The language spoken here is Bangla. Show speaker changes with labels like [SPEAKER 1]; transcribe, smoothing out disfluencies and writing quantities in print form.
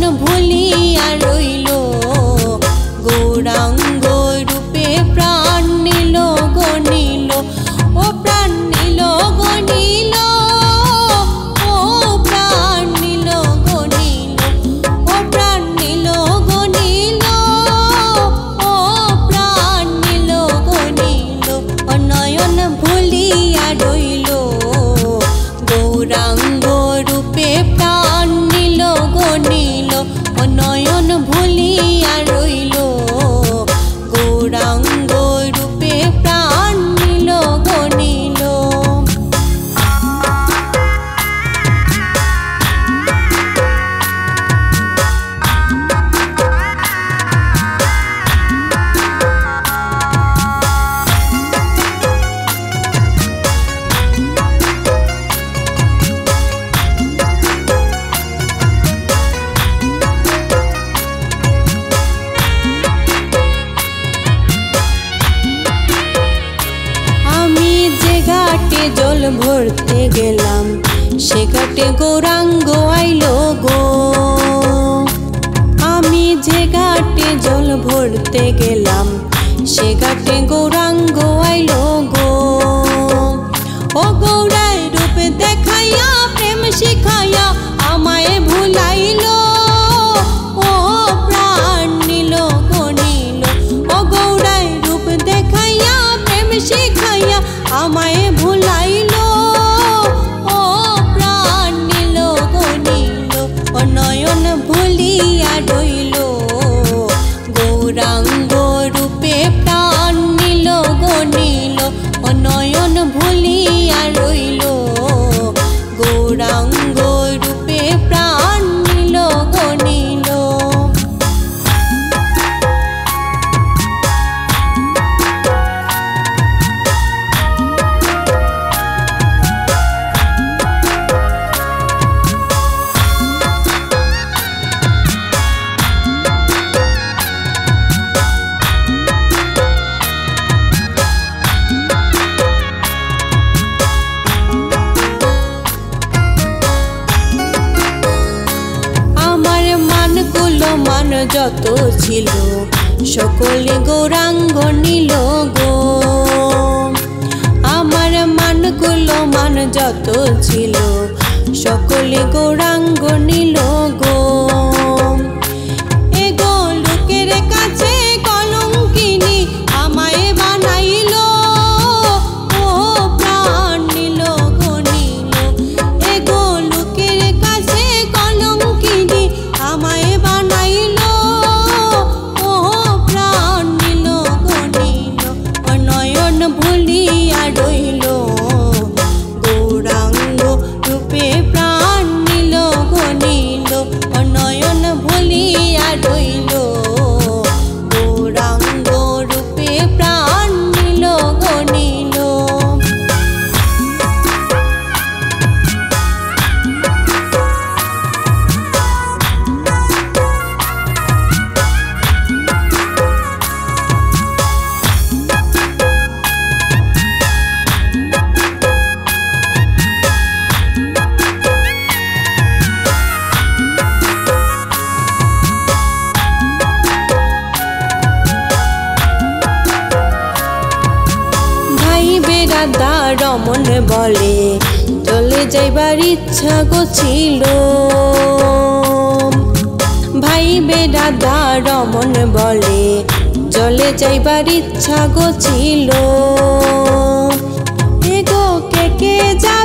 [SPEAKER 1] নয়ন ভুলিয়া রইল গৌরাঙ্গ রূপে প্রাণ নিল গনিল ও প্রাণ নিল গনিল ও প্রাণ নিল গনিল ও প্রাণ নিল গনিল ও প্রাণ নিল গনিল ও নয়ন ভুলিয়া রইল গৌরাঙ্গ রূপে প্রাণ নিল গনিল ও নয়ন ভুলিয়া রইল গৌরাঙ্গ রূপে প্রাণ নিল গনিল। জল ভরতে গেলাম সে ঘাটে গৌরাঙ্গ আইলো গো আমি যে ঘাটে জল ভরতে গেলাম সে ঘাটে গৌরাঙ্গ আইলো গো ও গৌরায় রূপ দেখাইয়া প্রেম শিখাইয়া আমায় ভুলাইলো ও প্রাণ নিল গনিল ও গৌরায় রূপ দেখাইয়া প্রেম শিখাইয়া আমায় ভুলাইলো ও প্রাণ নিল গনিল ও নয়ন ভুলিয়া রইল গৌরাঙ্গ রূপে প্রাণ নিল গনিল ও নয়ন ভুলিয়া রইল গৌরাঙ্গ রূপে প্রাণ নিল গনিল। মান যত ছিল সকলে গৌরাঙ্গ নিল গো আমার মানগুলো মান যত ছিল সকলে গৌরাঙ্গ নিল গো এ গো লোকের কাছে কলঙ্কিনী আমায় বানাইলো ও প্রাণ নিল গনিল এ গো লোকের কাছে কলঙ্কিনী আমায় বানাইলো ও প্রাণ নিল গনিল ও নয়ন ভুলিয়া রইল গৌরাঙ্গ রূপে প্রাণ নিল গনিল ও নয়ন ভুলিয়া রইল গৌরাঙ্গ রূপে প্রাণ নিল গনিল। রাধা রমন বলে চলে যাইবার ইচ্ছা গছিল ভাই বেরাধা রমন বলে চলে যাইবার ইচ্ছা গছিল এগো কে কে যা